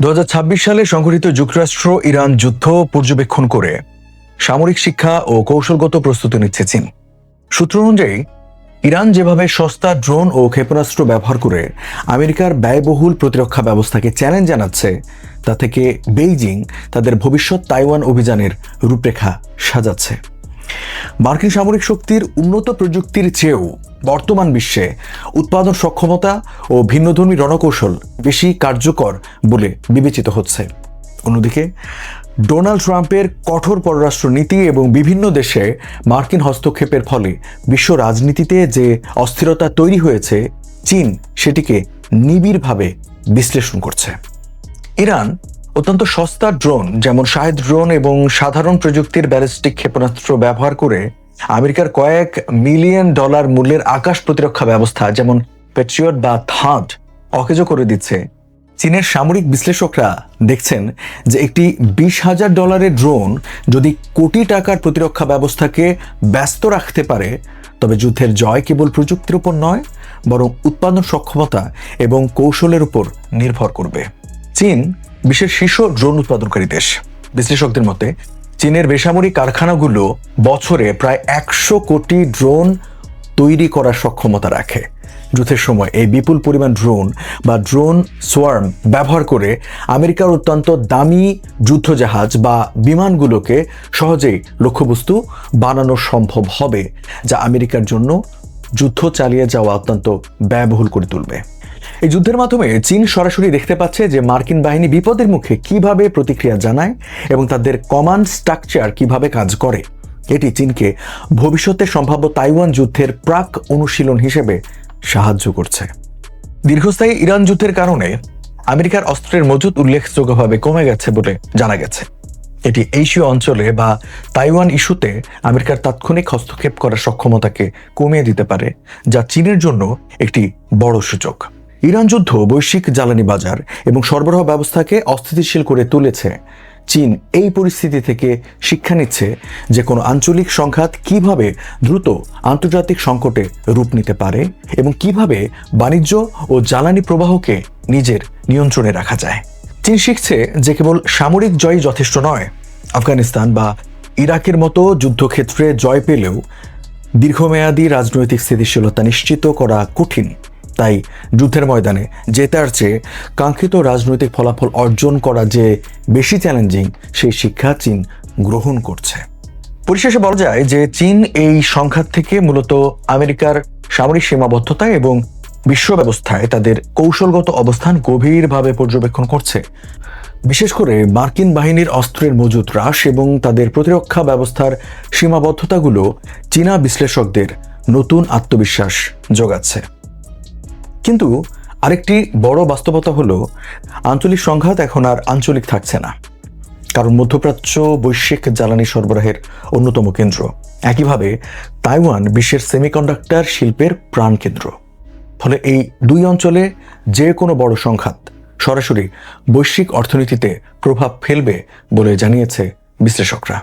2026 সালে সংঘটিত যুক্তরাষ্ট্র ইরান যুদ্ধ পর্যবেক্ষণ করে সামরিক শিক্ষা ও কৌশলগত প্রস্তুতি নিচ্ছে চীন। সূত্র অনুযায়ী ইরান যেভাবে সস্তা ড্রোন ও ক্ষেপণাস্ত্র ব্যবহার করে আমেরিকার ব্যয়বহুল প্রতিরক্ষা ব্যবস্থাকে চ্যালেঞ্জ জানাচ্ছে, তা থেকে বেইজিং তাদের ভবিষ্যৎ তাইওয়ান অভিযানের রূপরেখা সাজাচ্ছে। মার্কিন সামরিক শক্তির উন্নত প্রযুক্তির চেয়েও বর্তমান বিশ্বে উৎপাদন সক্ষমতা ও ভিন্নধর্মী রণকৌশল বেশি কার্যকর বলে বিবেচিত হচ্ছে। অন্যদিকে ডোনাল্ড ট্রাম্পের কঠোর পররাষ্ট্র নীতি এবং বিভিন্ন দেশে মার্কিন হস্তক্ষেপের ফলে বিশ্ব রাজনীতিতে যে অস্থিরতা তৈরি হয়েছে, চীন সেটিকে নিবিড়ভাবে বিশ্লেষণ করছে। ইরান অত্যন্ত সস্তা ড্রোন যেমন শাহেদ ড্রোন এবং সাধারণ প্রযুক্তির ব্যালিস্টিক ক্ষেপণাস্ত্র ব্যবহার করে আমেরিকার কয়েক মিলিয়ন ডলার মূল্যের আকাশ প্রতিরক্ষা ব্যবস্থা যেমন প্যাট্রিয়ট বা থাড অকেজো করে দিচ্ছে। চীনের সামরিক বিশ্লেষকরা দেখছেন যে একটি $20,000 ড্রোন যদি কোটি টাকার প্রতিরক্ষা ব্যবস্থাকে ব্যস্ত রাখতে পারে, তবে যুদ্ধের জয় কেবল প্রযুক্তির উপর নয়, বরং উৎপাদন সক্ষমতা এবং কৌশলের উপর নির্ভর করবে। চীন বিশ্বের শীর্ষ ড্রোন উৎপাদনকারী দেশ। বিশ্লেষকদের মতে চীনের বেসামরিক কারখানাগুলো বছরে প্রায় 100 কোটি ড্রোন তৈরি করার সক্ষমতা রাখে। যুদ্ধের সময় এই বিপুল পরিমাণ ড্রোন বা ড্রোন সোয়ার্ম ব্যবহার করে আমেরিকার অত্যন্ত দামি যুদ্ধজাহাজ বা বিমানগুলোকে সহজেই লক্ষ্যবস্তু বানানো সম্ভব হবে, যা আমেরিকার জন্য যুদ্ধ চালিয়ে যাওয়া অত্যন্ত ব্যয়বহুল করে তুলবে। এই যুদ্ধের মাধ্যমে চীন সরাসরি দেখতে পাচ্ছে যে মার্কিন বাহিনী বিপদের মুখে কিভাবে প্রতিক্রিয়া জানায় এবং তাদের কমান্ড স্ট্রাকচার কিভাবে কাজ করে। এটি চীনকে ভবিষ্যতে সম্ভাব্য তাইওয়ান যুদ্ধের প্রাক অনুশীলন হিসেবে সাহায্য করছে। দীর্ঘস্থায়ী ইরান যুদ্ধের কারণে আমেরিকার অস্ত্রের মজুত উল্লেখযোগ্যভাবে কমে গেছে বলে জানা গেছে। এটি এশীয় অঞ্চলে বা তাইওয়ান ইস্যুতে আমেরিকার তাৎক্ষণিক হস্তক্ষেপ করার সক্ষমতাকে কমিয়ে দিতে পারে, যা চীনের জন্য একটি বড় সূচক। ইরান যুদ্ধ বৈশ্বিক জ্বালানি বাজার এবং সরবরাহ ব্যবস্থাকে অস্থিতিশীল করে তুলেছে। চীন এই পরিস্থিতি থেকে শিক্ষা নিচ্ছে যে কোনো আঞ্চলিক সংঘাত কিভাবে দ্রুত আন্তর্জাতিক সংকটে রূপ নিতে পারে এবং কিভাবে বাণিজ্য ও জ্বালানি প্রবাহকে নিজের নিয়ন্ত্রণে রাখা যায়। চীন শিখছে যে কেবল সামরিক জয়ই যথেষ্ট নয়। আফগানিস্তান বা ইরাকের মতো যুদ্ধক্ষেত্রে জয় পেলেও দীর্ঘমেয়াদী রাজনৈতিক স্থিতিশীলতা নিশ্চিত করা কঠিন। তাই যুদ্ধের ময়দানে জেতার চেয়ে কাঙ্ক্ষিত রাজনৈতিক ফলাফল অর্জন করা যে বেশি চ্যালেঞ্জিং, সেই শিক্ষা চীন গ্রহণ করছে। পরিশেষে বলা যায় যে চীন এই সংঘাত থেকে মূলত আমেরিকার সামরিক সীমাবদ্ধতা এবং বিশ্ব ব্যবস্থায় তাদের কৌশলগত অবস্থান গভীরভাবে পর্যবেক্ষণ করছে। বিশেষ করে মার্কিন বাহিনীর অস্ত্রের মজুত হ্রাস এবং তাদের প্রতিরক্ষা ব্যবস্থার সীমাবদ্ধতাগুলো চীনা বিশ্লেষকদের নতুন আত্মবিশ্বাস যোগাচ্ছে। কিন্তু আরেকটি বড় বাস্তবতা হলো, আঞ্চলিক সংঘাত এখন আর আঞ্চলিক থাকছে না, কারণ মধ্যপ্রাচ্য বৈশ্বিক জ্বালানি সরবরাহের অন্যতম কেন্দ্র। একইভাবে তাইওয়ান বিশ্বের সেমিকন্ডাক্টর শিল্পের প্রাণকেন্দ্র। ফলে এই দুই অঞ্চলে যে কোনো বড় সংঘাত সরাসরি বৈশ্বিক অর্থনীতিতে প্রভাব ফেলবে বলে জানিয়েছে বিশ্লেষকরা।